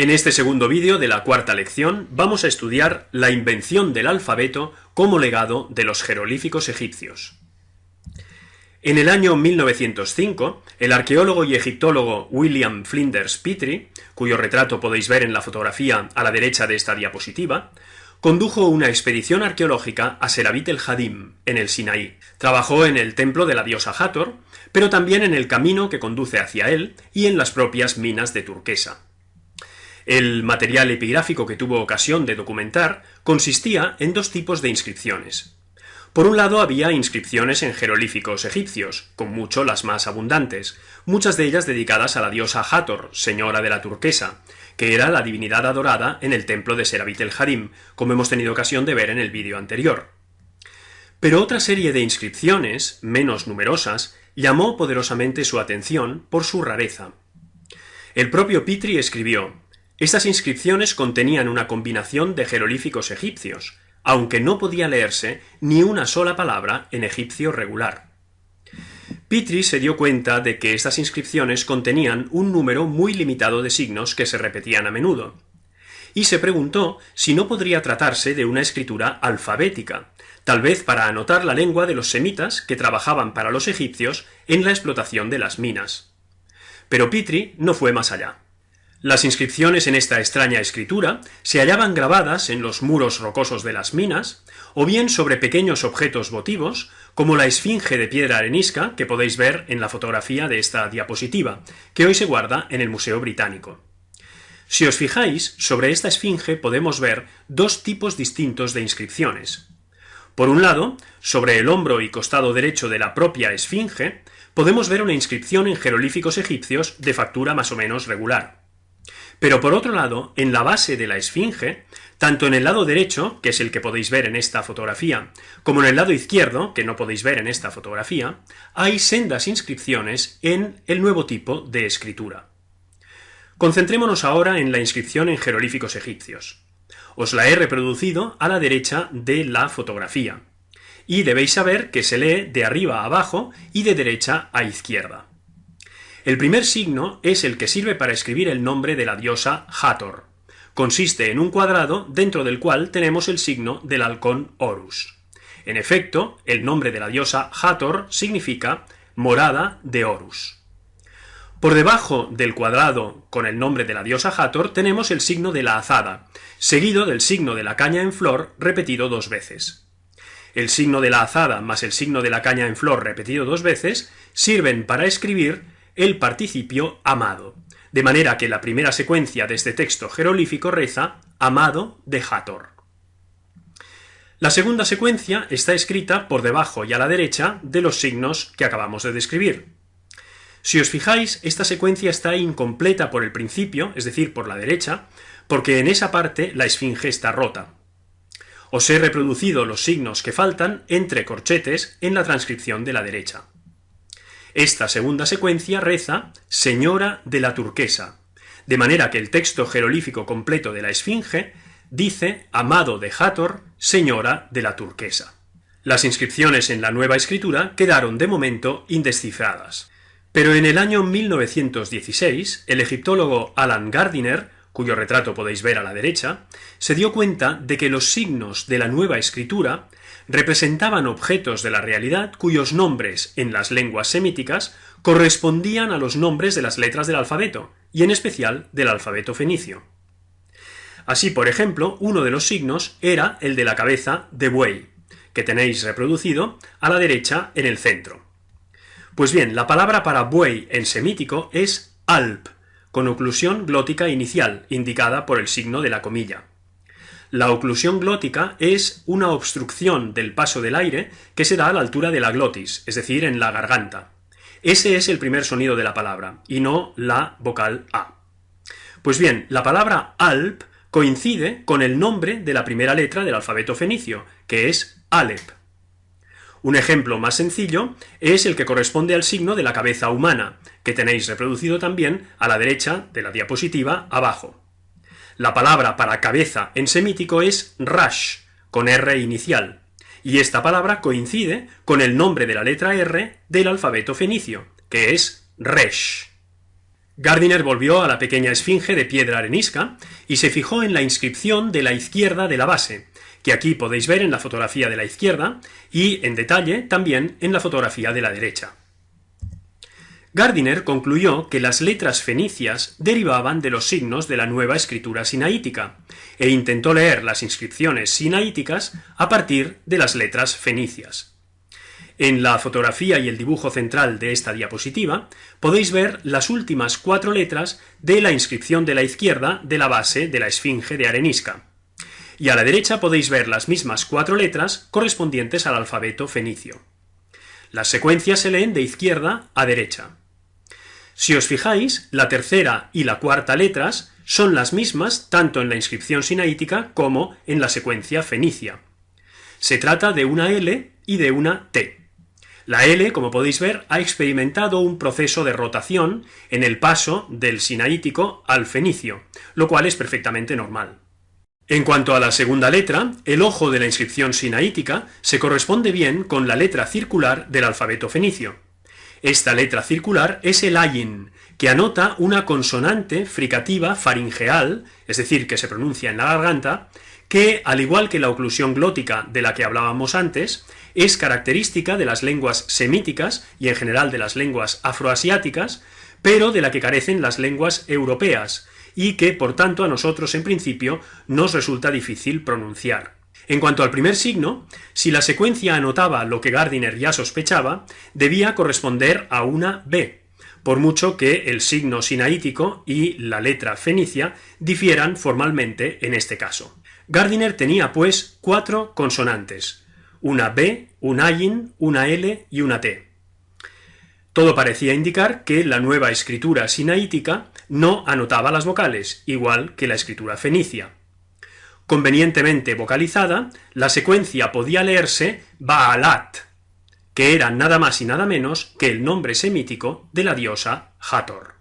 En este segundo vídeo de la cuarta lección vamos a estudiar la invención del alfabeto como legado de los jeroglíficos egipcios. En el año 1905, el arqueólogo y egiptólogo William Flinders Petrie, cuyo retrato podéis ver en la fotografía a la derecha de esta diapositiva, condujo una expedición arqueológica a Serabit el Hadim, en el Sinaí. Trabajó en el templo de la diosa Hathor, pero también en el camino que conduce hacia él y en las propias minas de turquesa. El material epigráfico que tuvo ocasión de documentar consistía en dos tipos de inscripciones. Por un lado había inscripciones en jeroglíficos egipcios, con mucho las más abundantes, muchas de ellas dedicadas a la diosa Hathor, señora de la turquesa, que era la divinidad adorada en el templo de Serabit el Hadim, como hemos tenido ocasión de ver en el vídeo anterior. Pero otra serie de inscripciones, menos numerosas, llamó poderosamente su atención por su rareza. El propio Petrie escribió: estas inscripciones contenían una combinación de jeroglíficos egipcios, aunque no podía leerse ni una sola palabra en egipcio regular. Petrie se dio cuenta de que estas inscripciones contenían un número muy limitado de signos que se repetían a menudo, y se preguntó si no podría tratarse de una escritura alfabética, tal vez para anotar la lengua de los semitas que trabajaban para los egipcios en la explotación de las minas. Pero Petrie no fue más allá. Las inscripciones en esta extraña escritura se hallaban grabadas en los muros rocosos de las minas, o bien sobre pequeños objetos votivos, como la esfinge de piedra arenisca que podéis ver en la fotografía de esta diapositiva, que hoy se guarda en el Museo Británico. Si os fijáis, sobre esta esfinge podemos ver dos tipos distintos de inscripciones. Por un lado, sobre el hombro y costado derecho de la propia esfinge, podemos ver una inscripción en jeroglíficos egipcios de factura más o menos regular. Pero por otro lado, en la base de la esfinge, tanto en el lado derecho, que es el que podéis ver en esta fotografía, como en el lado izquierdo, que no podéis ver en esta fotografía, hay sendas inscripciones en el nuevo tipo de escritura. Concentrémonos ahora en la inscripción en jeroglíficos egipcios. Os la he reproducido a la derecha de la fotografía, y debéis saber que se lee de arriba a abajo y de derecha a izquierda. El primer signo es el que sirve para escribir el nombre de la diosa Hathor. Consiste en un cuadrado dentro del cual tenemos el signo del halcón Horus. En efecto, el nombre de la diosa Hathor significa morada de Horus. Por debajo del cuadrado con el nombre de la diosa Hathor tenemos el signo de la azada, seguido del signo de la caña en flor repetido dos veces. El signo de la azada más el signo de la caña en flor repetido dos veces sirven para escribir el participio amado, de manera que la primera secuencia de este texto jeroglífico reza amado de Hathor. La segunda secuencia está escrita por debajo y a la derecha de los signos que acabamos de describir. Si os fijáis, esta secuencia está incompleta por el principio, es decir, por la derecha, porque en esa parte la esfinge está rota. Os he reproducido los signos que faltan entre corchetes en la transcripción de la derecha. Esta segunda secuencia reza señora de la turquesa, de manera que el texto jeroglífico completo de la esfinge dice amado de Hathor, señora de la turquesa. Las inscripciones en la nueva escritura quedaron de momento indescifradas. Pero en el año 1916, el egiptólogo Alan Gardiner, cuyo retrato podéis ver a la derecha, se dio cuenta de que los signos de la nueva escritura representaban objetos de la realidad cuyos nombres en las lenguas semíticas correspondían a los nombres de las letras del alfabeto, y en especial del alfabeto fenicio. Así, por ejemplo, uno de los signos era el de la cabeza de buey, que tenéis reproducido a la derecha en el centro. Pues bien, la palabra para buey en semítico es alp, con oclusión glótica inicial, indicada por el signo de la comilla. La oclusión glótica es una obstrucción del paso del aire que se da a la altura de la glotis, es decir, en la garganta. Ese es el primer sonido de la palabra, y no la vocal A. Pues bien, la palabra alp coincide con el nombre de la primera letra del alfabeto fenicio, que es Alep. Un ejemplo más sencillo es el que corresponde al signo de la cabeza humana, que tenéis reproducido también a la derecha de la diapositiva abajo. La palabra para cabeza en semítico es Rash, con R inicial, y esta palabra coincide con el nombre de la letra R del alfabeto fenicio, que es Resh. Gardiner volvió a la pequeña esfinge de piedra arenisca y se fijó en la inscripción de la izquierda de la base, que aquí podéis ver en la fotografía de la izquierda y, en detalle, también en la fotografía de la derecha. Gardiner concluyó que las letras fenicias derivaban de los signos de la nueva escritura sinaítica, e intentó leer las inscripciones sinaíticas a partir de las letras fenicias. En la fotografía y el dibujo central de esta diapositiva podéis ver las últimas 4 letras de la inscripción de la izquierda de la base de la esfinge de arenisca. Y a la derecha podéis ver las mismas 4 letras correspondientes al alfabeto fenicio. Las secuencias se leen de izquierda a derecha. Si os fijáis, la tercera y la cuarta letras son las mismas tanto en la inscripción sinaítica como en la secuencia fenicia. Se trata de una L y de una T. La L, como podéis ver, ha experimentado un proceso de rotación en el paso del sinaítico al fenicio, lo cual es perfectamente normal. En cuanto a la segunda letra, el ojo de la inscripción sinaítica se corresponde bien con la letra circular del alfabeto fenicio. Esta letra circular es el ayin, que anota una consonante fricativa faringeal, es decir, que se pronuncia en la garganta, que, al igual que la oclusión glótica de la que hablábamos antes, es característica de las lenguas semíticas y en general de las lenguas afroasiáticas, pero de la que carecen las lenguas europeas, y que, por tanto, a nosotros en principio nos resulta difícil pronunciar. En cuanto al primer signo, si la secuencia anotaba lo que Gardiner ya sospechaba, debía corresponder a una B, por mucho que el signo sinaítico y la letra fenicia difieran formalmente en este caso. Gardiner tenía, pues, 4 consonantes, una B, un ayin, una L y una T. Todo parecía indicar que la nueva escritura sinaítica no anotaba las vocales, igual que la escritura fenicia. Convenientemente vocalizada, la secuencia podía leerse Baalat, que era nada más y nada menos que el nombre semítico de la diosa Hathor.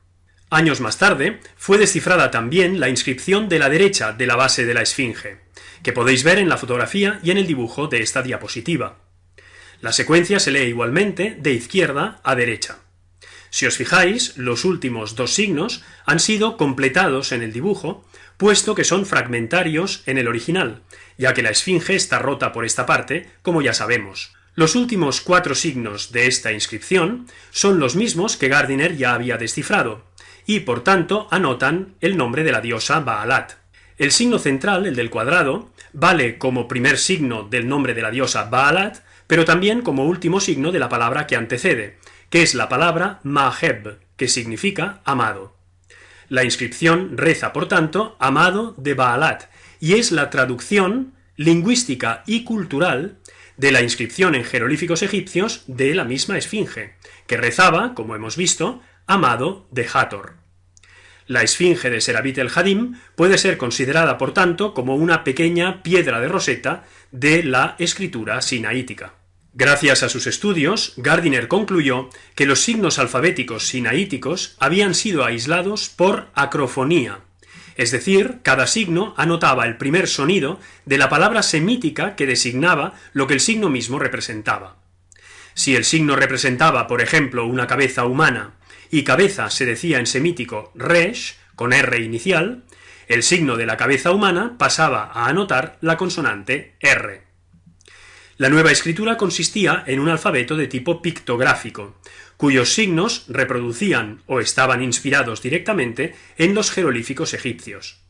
Años más tarde, fue descifrada también la inscripción de la derecha de la base de la esfinge, que podéis ver en la fotografía y en el dibujo de esta diapositiva. La secuencia se lee igualmente de izquierda a derecha. Si os fijáis, los últimos 2 signos han sido completados en el dibujo, puesto que son fragmentarios en el original, ya que la esfinge está rota por esta parte, como ya sabemos. Los últimos 4 signos de esta inscripción son los mismos que Gardiner ya había descifrado, y por tanto anotan el nombre de la diosa Baalat. El signo central, el del cuadrado, vale como primer signo del nombre de la diosa Baalat, pero también como último signo de la palabra que antecede, que es la palabra Maheb, que significa amado. La inscripción reza, por tanto, amado de Baalat, y es la traducción lingüística y cultural de la inscripción en jeroglíficos egipcios de la misma esfinge, que rezaba, como hemos visto, amado de Hathor. La esfinge de Serabit el-Hadim puede ser considerada, por tanto, como una pequeña piedra de Rosetta de la escritura sinaítica. Gracias a sus estudios, Gardiner concluyó que los signos alfabéticos sinaíticos habían sido aislados por acrofonía, es decir, cada signo anotaba el primer sonido de la palabra semítica que designaba lo que el signo mismo representaba. Si el signo representaba, por ejemplo, una cabeza humana, y cabeza se decía en semítico resh, con R inicial, el signo de la cabeza humana pasaba a anotar la consonante R. La nueva escritura consistía en un alfabeto de tipo pictográfico, cuyos signos reproducían o estaban inspirados directamente en los jeroglíficos egipcios.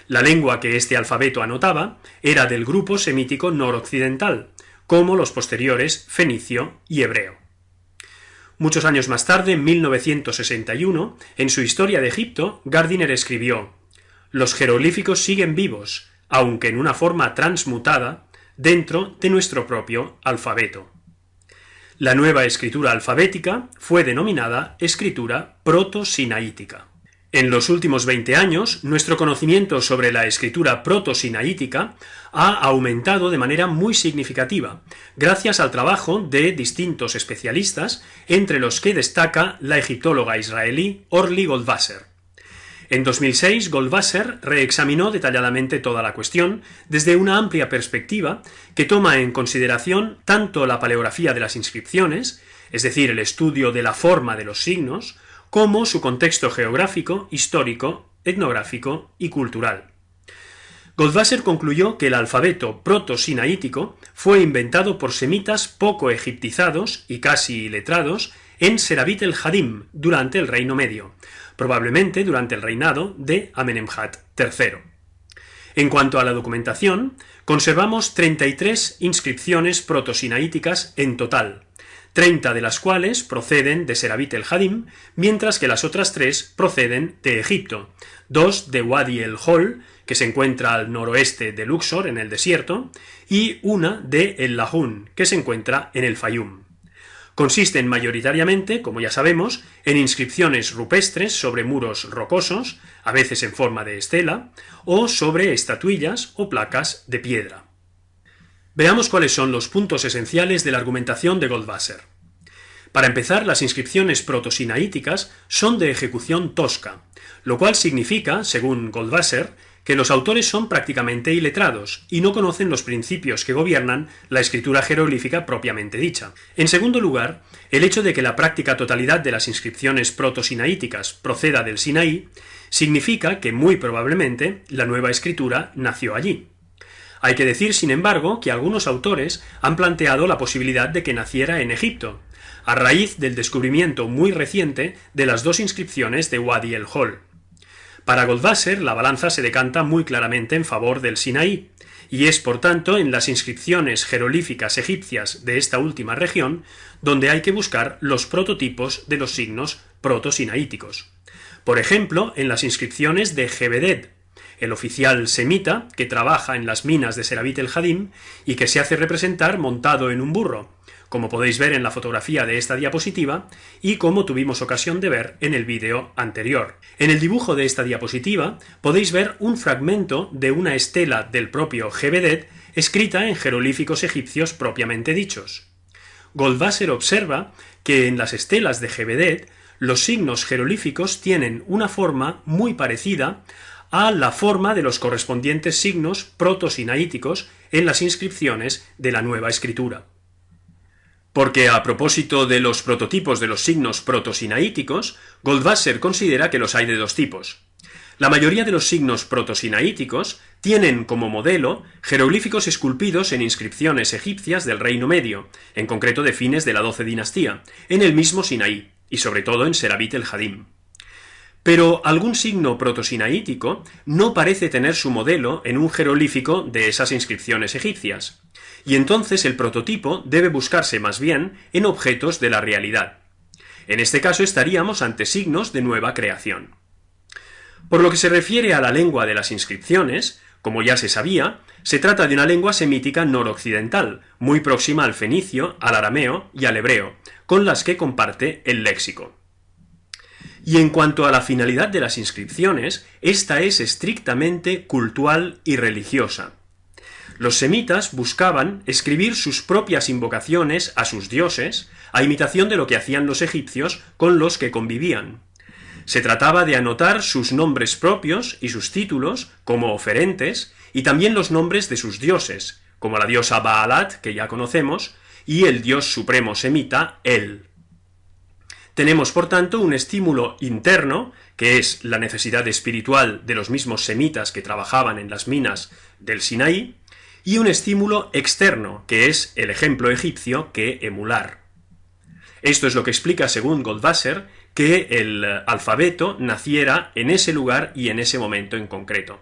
La lengua que este alfabeto anotaba era del grupo semítico noroccidental, como los posteriores fenicio y hebreo. Muchos años más tarde, en 1961, en su Historia de Egipto, Gardiner escribió: «Los jeroglíficos siguen vivos, aunque en una forma transmutada, dentro de nuestro propio alfabeto». La nueva escritura alfabética fue denominada escritura proto-sinaítica. En los últimos 20 años, nuestro conocimiento sobre la escritura proto-sinaítica ha aumentado de manera muy significativa, gracias al trabajo de distintos especialistas, entre los que destaca la egiptóloga israelí Orly Goldwasser. En 2006, Goldwasser reexaminó detalladamente toda la cuestión desde una amplia perspectiva que toma en consideración tanto la paleografía de las inscripciones, es decir, el estudio de la forma de los signos, como su contexto geográfico, histórico, etnográfico y cultural. Goldwasser concluyó que el alfabeto proto-sinaítico fue inventado por semitas poco egiptizados y casi iletrados en Serabit el-Hadim durante el Reino Medio, probablemente durante el reinado de Amenemhat III. En cuanto a la documentación, conservamos 33 inscripciones proto-sinaíticas en total, 30 de las cuales proceden de Serabit el-Hadim, mientras que las otras 3 proceden de Egipto, 2 de Wadi el-Hol, que se encuentra al noroeste de Luxor, en el desierto, y una de El Lahun, que se encuentra en el Fayum. Consisten mayoritariamente, como ya sabemos, en inscripciones rupestres sobre muros rocosos, a veces en forma de estela, o sobre estatuillas o placas de piedra. Veamos cuáles son los puntos esenciales de la argumentación de Goldwasser. Para empezar, las inscripciones proto-sinaíticas son de ejecución tosca, lo cual significa, según Goldwasser, que los autores son prácticamente iletrados y no conocen los principios que gobiernan la escritura jeroglífica propiamente dicha. En segundo lugar, el hecho de que la práctica totalidad de las inscripciones proto-sinaíticas proceda del Sinaí significa que muy probablemente la nueva escritura nació allí. Hay que decir, sin embargo, que algunos autores han planteado la posibilidad de que naciera en Egipto, a raíz del descubrimiento muy reciente de las 2 inscripciones de Wadi el-Hol. Para Goldwasser, la balanza se decanta muy claramente en favor del Sinaí, y es por tanto en las inscripciones jeroglíficas egipcias de esta última región donde hay que buscar los prototipos de los signos proto-sinaíticos. Por ejemplo, en las inscripciones de Gebeded, el oficial semita que trabaja en las minas de Serabit el-Hadim y que se hace representar montado en un burro, como podéis ver en la fotografía de esta diapositiva y como tuvimos ocasión de ver en el vídeo anterior. En el dibujo de esta diapositiva podéis ver un fragmento de una estela del propio Gebeded escrita en jeroglíficos egipcios propiamente dichos. Goldwasser observa que en las estelas de Gebeded los signos jeroglíficos tienen una forma muy parecida a la forma de los correspondientes signos proto-sinaíticos en las inscripciones de la Nueva Escritura. Porque a propósito de los prototipos de los signos proto-sinaíticos, Goldwasser considera que los hay de 2 tipos. La mayoría de los signos proto-sinaíticos tienen como modelo jeroglíficos esculpidos en inscripciones egipcias del Reino Medio, en concreto de fines de la 12 dinastía, en el mismo Sinaí, y sobre todo en Serabit el-Hadim. Pero algún signo proto-sinaítico no parece tener su modelo en un jeroglífico de esas inscripciones egipcias, y entonces el prototipo debe buscarse más bien en objetos de la realidad. En este caso estaríamos ante signos de nueva creación. Por lo que se refiere a la lengua de las inscripciones, como ya se sabía, se trata de una lengua semítica noroccidental, muy próxima al fenicio, al arameo y al hebreo, con las que comparte el léxico. Y en cuanto a la finalidad de las inscripciones, esta es estrictamente cultural y religiosa. Los semitas buscaban escribir sus propias invocaciones a sus dioses, a imitación de lo que hacían los egipcios con los que convivían. Se trataba de anotar sus nombres propios y sus títulos como oferentes, y también los nombres de sus dioses, como la diosa Baalat, que ya conocemos, y el dios supremo semita, El. Tenemos, por tanto, un estímulo interno, que es la necesidad espiritual de los mismos semitas que trabajaban en las minas del Sinaí, y un estímulo externo, que es el ejemplo egipcio que emular. Esto es lo que explica, según Goldwasser, que el alfabeto naciera en ese lugar y en ese momento en concreto.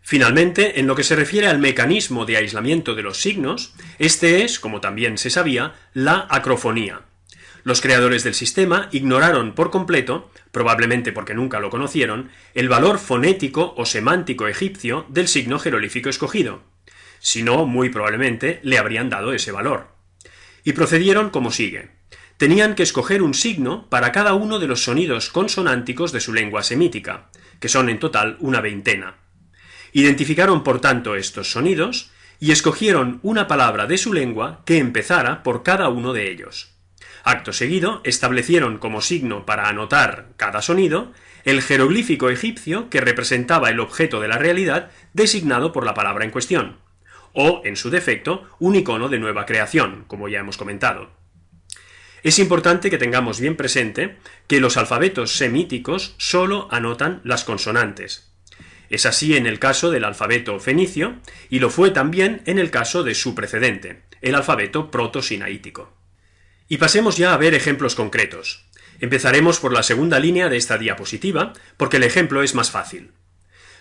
Finalmente, en lo que se refiere al mecanismo de aislamiento de los signos, este es, como también se sabía, la acrofonía. Los creadores del sistema ignoraron por completo, probablemente porque nunca lo conocieron, el valor fonético o semántico egipcio del signo jeroglífico escogido. Si no, muy probablemente le habrían dado ese valor. Y procedieron como sigue. Tenían que escoger un signo para cada uno de los sonidos consonánticos de su lengua semítica, que son en total una 20. Identificaron por tanto estos sonidos y escogieron una palabra de su lengua que empezara por cada uno de ellos. Acto seguido, establecieron como signo para anotar cada sonido el jeroglífico egipcio que representaba el objeto de la realidad designado por la palabra en cuestión, o, en su defecto, un icono de nueva creación, como ya hemos comentado. Es importante que tengamos bien presente que los alfabetos semíticos solo anotan las consonantes. Es así en el caso del alfabeto fenicio, y lo fue también en el caso de su precedente, el alfabeto proto-sinaítico. Y pasemos ya a ver ejemplos concretos. Empezaremos por la segunda línea de esta diapositiva, porque el ejemplo es más fácil.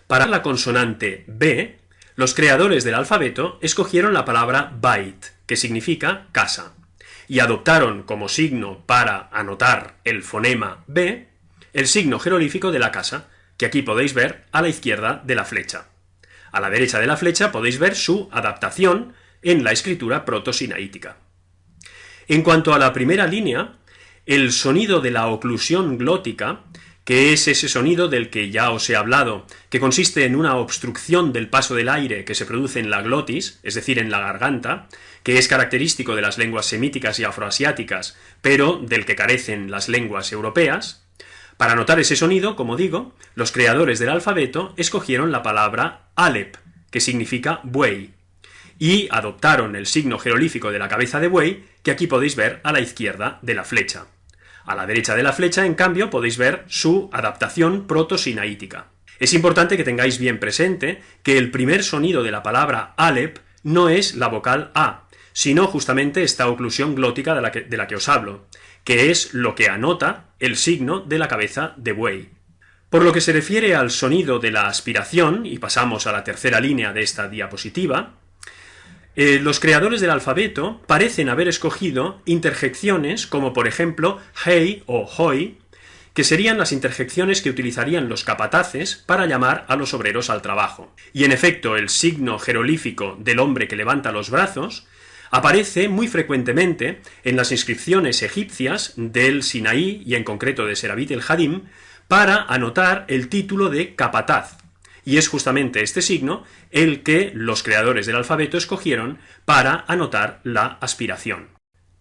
Para la consonante B, los creadores del alfabeto escogieron la palabra bait, que significa casa, y adoptaron como signo para anotar el fonema B, el signo jerolífico de la casa, que aquí podéis ver a la izquierda de la flecha. A la derecha de la flecha podéis ver su adaptación en la escritura proto-sinaítica. En cuanto a la primera línea, el sonido de la oclusión glótica, que es ese sonido del que ya os he hablado, que consiste en una obstrucción del paso del aire que se produce en la glotis, es decir, en la garganta, que es característico de las lenguas semíticas y afroasiáticas, pero del que carecen las lenguas europeas. Para notar ese sonido, como digo, los creadores del alfabeto escogieron la palabra Alep, que significa buey, y adoptaron el signo jerolífico de la cabeza de buey, que aquí podéis ver a la izquierda de la flecha. A la derecha de la flecha, en cambio, podéis ver su adaptación proto-sinaítica. Es importante que tengáis bien presente que el primer sonido de la palabra Alep no es la vocal A, sino justamente esta oclusión glótica de la que os hablo, que es lo que anota el signo de la cabeza de buey. Por lo que se refiere al sonido de la aspiración, y pasamos a la tercera línea de esta diapositiva, los creadores del alfabeto parecen haber escogido interjecciones como por ejemplo hey o hoy, que serían las interjecciones que utilizarían los capataces para llamar a los obreros al trabajo. Y en efecto, el signo jerolífico del hombre que levanta los brazos aparece muy frecuentemente en las inscripciones egipcias del Sinaí y en concreto de Serabit el Hadim para anotar el título de capataz. Y es justamente este signo el que los creadores del alfabeto escogieron para anotar la aspiración.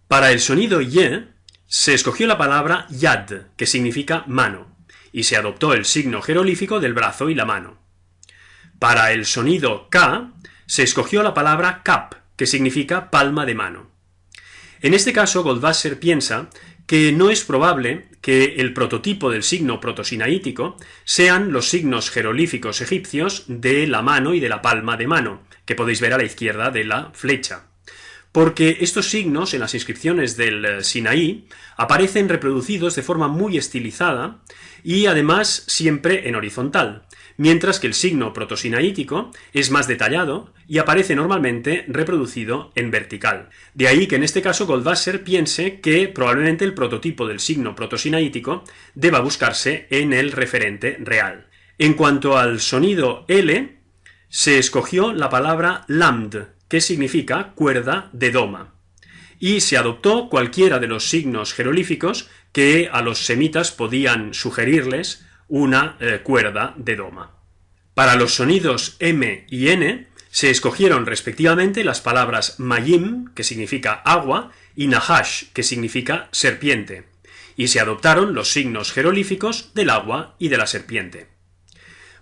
Para el sonido Y se escogió la palabra yad, que significa mano, y se adoptó el signo jerolífico del brazo y la mano. Para el sonido K se escogió la palabra kap, que significa palma de mano. En este caso, Goldwasser piensa que no es probable que el prototipo del signo protosinaítico sean los signos jerolíficos egipcios de la mano y de la palma de mano, que podéis ver a la izquierda de la flecha, porque estos signos en las inscripciones del Sinaí aparecen reproducidos de forma muy estilizada y además siempre en horizontal, mientras que el signo protosinaítico es más detallado y aparece normalmente reproducido en vertical. De ahí que en este caso Goldwasser piense que probablemente el prototipo del signo protosinaítico deba buscarse en el referente real. En cuanto al sonido L, se escogió la palabra lamd, que significa cuerda de doma, y se adoptó cualquiera de los signos jerolíficos que a los semitas podían sugerirles una cuerda de doma. Para los sonidos M y N se escogieron respectivamente las palabras mayim, que significa agua, y nahash, que significa serpiente, y se adoptaron los signos jerolíficos del agua y de la serpiente.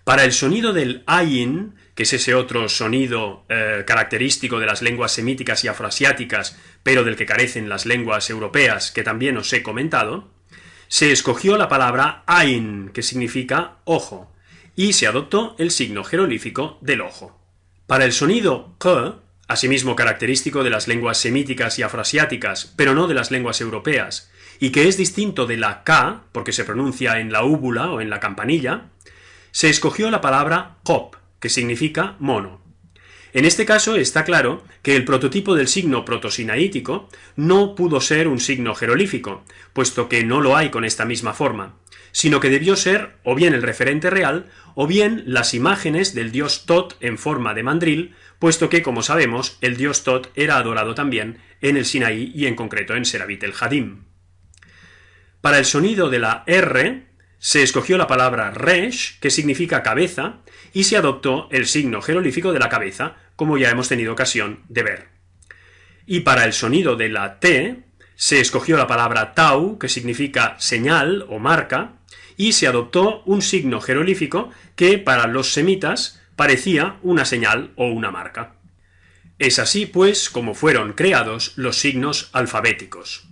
Para el sonido del ayin, que es ese otro sonido característico de las lenguas semíticas y afroasiáticas, pero del que carecen las lenguas europeas, que también os he comentado, se escogió la palabra ain, que significa ojo, y se adoptó el signo jerolífico del ojo. Para el sonido k, asimismo característico de las lenguas semíticas y afroasiáticas, pero no de las lenguas europeas, y que es distinto de la k, porque se pronuncia en la úvula o en la campanilla, se escogió la palabra qop, que significa mono. En este caso está claro que el prototipo del signo protosinaítico no pudo ser un signo jerolífico, puesto que no lo hay con esta misma forma, sino que debió ser o bien el referente real o bien las imágenes del dios Tot en forma de mandril, puesto que, como sabemos, el dios Tot era adorado también en el Sinaí y en concreto en Serabit el Hadim. Para el sonido de la R se escogió la palabra resh, que significa cabeza, y se adoptó el signo jerolífico de la cabeza, como ya hemos tenido ocasión de ver. Y para el sonido de la T se escogió la palabra tau, que significa señal o marca, y se adoptó un signo jerolífico que para los semitas parecía una señal o una marca. Es así, pues, como fueron creados los signos alfabéticos.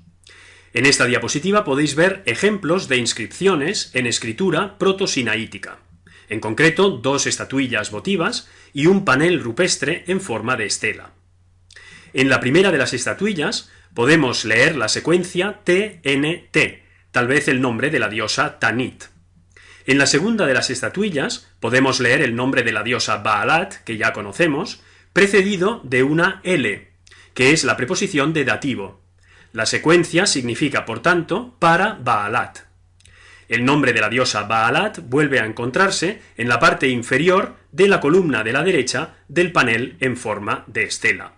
En esta diapositiva podéis ver ejemplos de inscripciones en escritura proto-sinaítica. En concreto, 2 estatuillas votivas y un panel rupestre en forma de estela. En la primera de las estatuillas podemos leer la secuencia TNT, tal vez el nombre de la diosa Tanit. En la segunda de las estatuillas podemos leer el nombre de la diosa Baalat, que ya conocemos, precedido de una L, que es la preposición de dativo. La secuencia significa, por tanto, para Baalat. El nombre de la diosa Baalat vuelve a encontrarse en la parte inferior de la columna de la derecha del panel en forma de estela.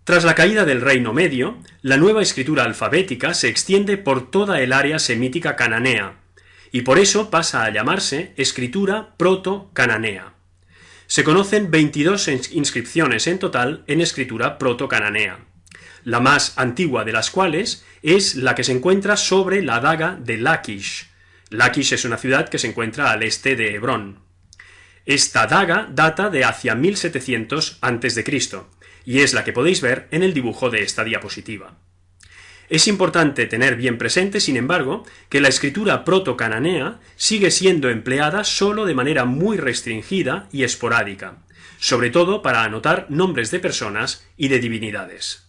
Tras la caída del Reino Medio, la nueva escritura alfabética se extiende por toda el área semítica cananea, y por eso pasa a llamarse escritura proto-cananea. Se conocen 22 inscripciones en total en escritura proto-cananea, la más antigua de las cuales es la que se encuentra sobre la daga de Laquish. Laquish es una ciudad que se encuentra al este de Hebrón. Esta daga data de hacia 1700 a.C., y es la que podéis ver en el dibujo de esta diapositiva. Es importante tener bien presente, sin embargo, que la escritura proto-cananea sigue siendo empleada solo de manera muy restringida y esporádica, sobre todo para anotar nombres de personas y de divinidades.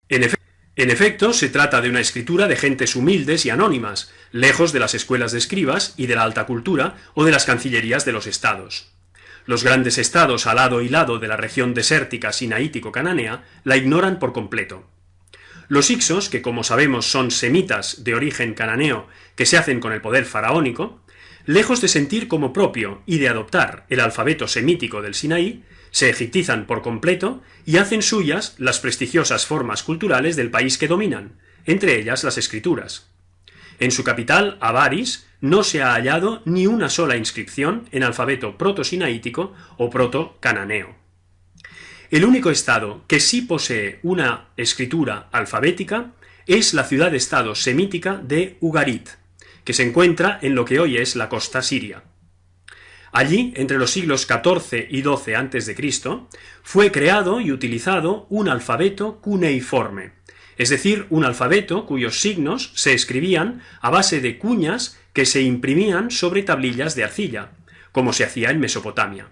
En efecto, se trata de una escritura de gentes humildes y anónimas, lejos de las escuelas de escribas y de la alta cultura o de las cancillerías de los estados. Los grandes estados al lado y lado de la región desértica sinaítico-cananea la ignoran por completo. Los hicsos, que como sabemos son semitas de origen cananeo que se hacen con el poder faraónico, lejos de sentir como propio y de adoptar el alfabeto semítico del Sinaí, se egiptizan por completo y hacen suyas las prestigiosas formas culturales del país que dominan, entre ellas las escrituras. En su capital, Avaris, no se ha hallado ni una sola inscripción en alfabeto proto-sinaítico o proto-cananeo. El único estado que sí posee una escritura alfabética es la ciudad-estado semítica de Ugarit, que se encuentra en lo que hoy es la costa siria. Allí, entre los siglos XIV y XII a.C., fue creado y utilizado un alfabeto cuneiforme, es decir, un alfabeto cuyos signos se escribían a base de cuñas que se imprimían sobre tablillas de arcilla, como se hacía en Mesopotamia.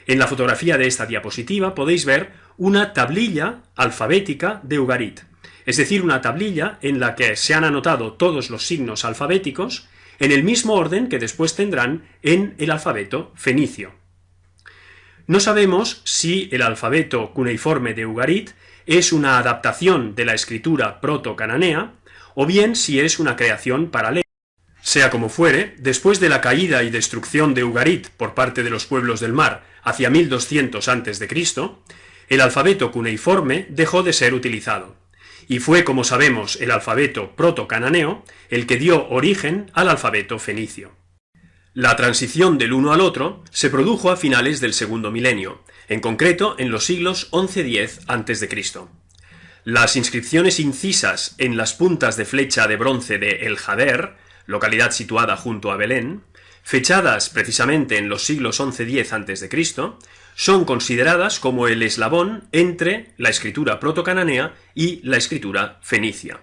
En la fotografía de esta diapositiva podéis ver una tablilla alfabética de Ugarit, es decir, una tablilla en la que se han anotado todos los signos alfabéticos en el mismo orden que después tendrán en el alfabeto fenicio. No sabemos si el alfabeto cuneiforme de Ugarit es una adaptación de la escritura proto-cananea o bien si es una creación paralela. Sea como fuere, después de la caída y destrucción de Ugarit por parte de los pueblos del mar hacia 1200 a.C., el alfabeto cuneiforme dejó de ser utilizado, y fue, como sabemos, el alfabeto proto-cananeo el que dio origen al alfabeto fenicio. La transición del uno al otro se produjo a finales del segundo milenio, en concreto en los siglos XI-X a.C. Las inscripciones incisas en las puntas de flecha de bronce de El Jader, localidad situada junto a Belén, fechadas precisamente en los siglos XI-X a.C., son consideradas como el eslabón entre la escritura proto-cananea y la escritura fenicia.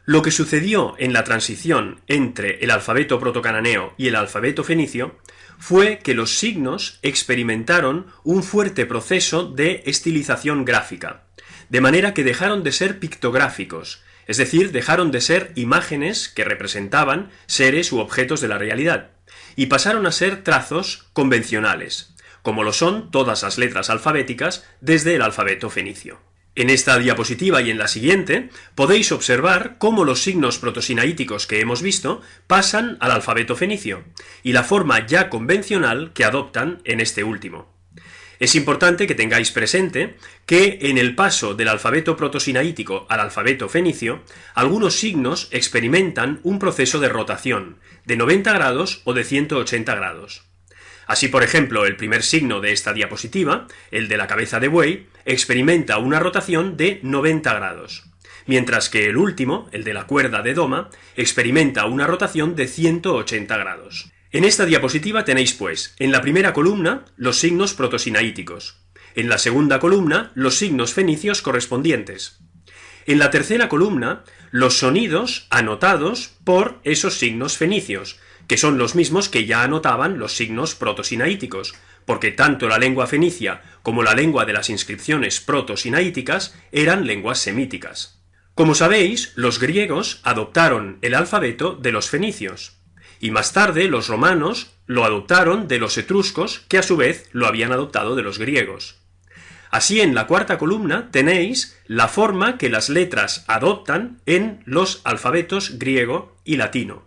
Lo que sucedió en la transición entre el alfabeto proto-cananeo y el alfabeto fenicio fue que los signos experimentaron un fuerte proceso de estilización gráfica, de manera que dejaron de ser pictográficos, es decir, dejaron de ser imágenes que representaban seres u objetos de la realidad, y pasaron a ser trazos convencionales, como lo son todas las letras alfabéticas desde el alfabeto fenicio. En esta diapositiva y en la siguiente podéis observar cómo los signos protosinaíticos que hemos visto pasan al alfabeto fenicio, y la forma ya convencional que adoptan en este último. Es importante que tengáis presente que en el paso del alfabeto protosinaítico al alfabeto fenicio, algunos signos experimentan un proceso de rotación, de 90 grados o de 180 grados. Así, por ejemplo, el primer signo de esta diapositiva, el de la cabeza de buey, experimenta una rotación de 90 grados, mientras que el último, el de la cuerda de doma, experimenta una rotación de 180 grados. En esta diapositiva tenéis, pues, en la primera columna los signos protosinaíticos, en la segunda columna los signos fenicios correspondientes. En la tercera columna, los sonidos anotados por esos signos fenicios, que son los mismos que ya anotaban los signos protosinaíticos, porque tanto la lengua fenicia como la lengua de las inscripciones protosinaíticas eran lenguas semíticas. Como sabéis, los griegos adoptaron el alfabeto de los fenicios, y más tarde los romanos lo adoptaron de los etruscos, que a su vez lo habían adoptado de los griegos. Así, en la cuarta columna tenéis la forma que las letras adoptan en los alfabetos griego y latino.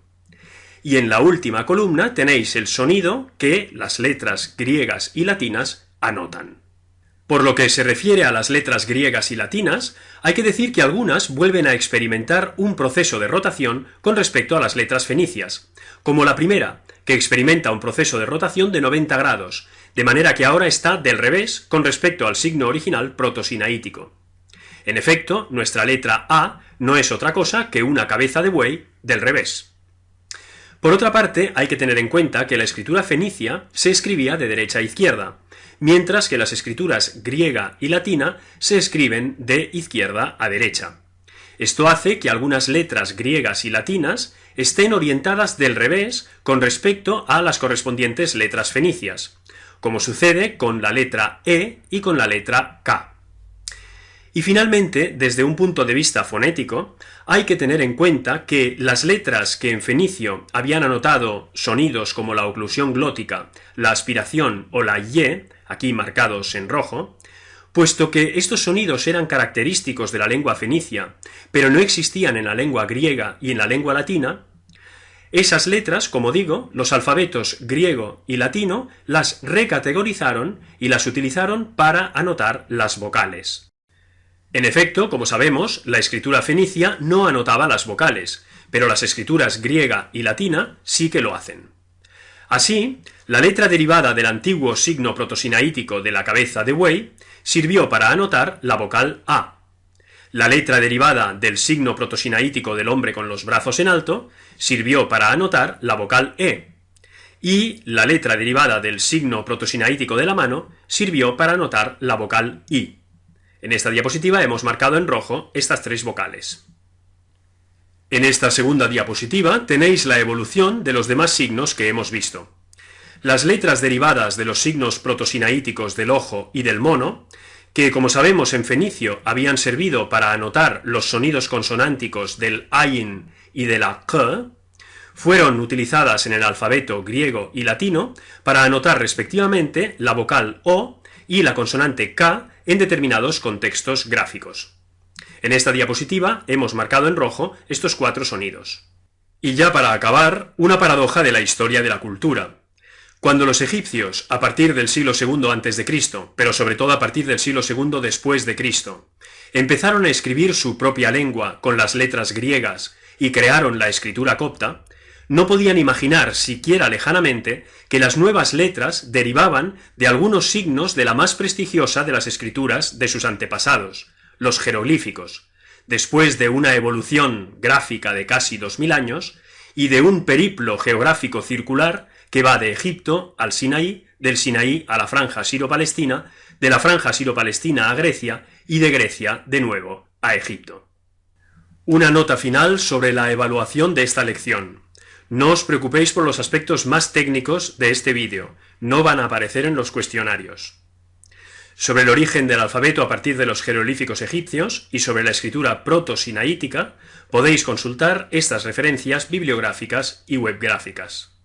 Y en la última columna tenéis el sonido que las letras griegas y latinas anotan. Por lo que se refiere a las letras griegas y latinas, hay que decir que algunas vuelven a experimentar un proceso de rotación con respecto a las letras fenicias, como la primera, que experimenta un proceso de rotación de 90 grados, de manera que ahora está del revés con respecto al signo original protosinaítico. En efecto, nuestra letra A no es otra cosa que una cabeza de buey del revés. Por otra parte, hay que tener en cuenta que la escritura fenicia se escribía de derecha a izquierda, mientras que las escrituras griega y latina se escriben de izquierda a derecha. Esto hace que algunas letras griegas y latinas estén orientadas del revés con respecto a las correspondientes letras fenicias, como sucede con la letra E y con la letra K. Y finalmente, desde un punto de vista fonético, hay que tener en cuenta que las letras que en fenicio habían anotado sonidos como la oclusión glótica, la aspiración o la Y, aquí marcados en rojo, puesto que estos sonidos eran característicos de la lengua fenicia, pero no existían en la lengua griega y en la lengua latina, esas letras, como digo, los alfabetos griego y latino, las recategorizaron y las utilizaron para anotar las vocales. En efecto, como sabemos, la escritura fenicia no anotaba las vocales, pero las escrituras griega y latina sí que lo hacen. Así, la letra derivada del antiguo signo protosinaítico de la cabeza de buey sirvió para anotar la vocal A. La letra derivada del signo protosinaítico del hombre con los brazos en alto sirvió para anotar la vocal E. Y la letra derivada del signo protosinaítico de la mano sirvió para anotar la vocal I. En esta diapositiva hemos marcado en rojo estas tres vocales. En esta segunda diapositiva tenéis la evolución de los demás signos que hemos visto. Las letras derivadas de los signos protosinaíticos del ojo y del mono, que como sabemos en fenicio habían servido para anotar los sonidos consonánticos del ayin y de la k, fueron utilizadas en el alfabeto griego y latino para anotar respectivamente la vocal o y la consonante k en determinados contextos gráficos. En esta diapositiva hemos marcado en rojo estos cuatro sonidos. Y ya para acabar, una paradoja de la historia de la cultura. Cuando los egipcios, a partir del siglo II a.C., pero sobre todo a partir del siglo II después de Cristo, empezaron a escribir su propia lengua con las letras griegas y crearon la escritura copta, no podían imaginar siquiera lejanamente que las nuevas letras derivaban de algunos signos de la más prestigiosa de las escrituras de sus antepasados, los jeroglíficos, después de una evolución gráfica de casi 2000 años y de un periplo geográfico circular que va de Egipto al Sinaí, del Sinaí a la franja siro-palestina, de la franja siro-palestina a Grecia y de Grecia de nuevo a Egipto. Una nota final sobre la evaluación de esta lección. No os preocupéis por los aspectos más técnicos de este vídeo, no van a aparecer en los cuestionarios. Sobre el origen del alfabeto a partir de los jeroglíficos egipcios y sobre la escritura proto-sinaítica, podéis consultar estas referencias bibliográficas y webgráficas.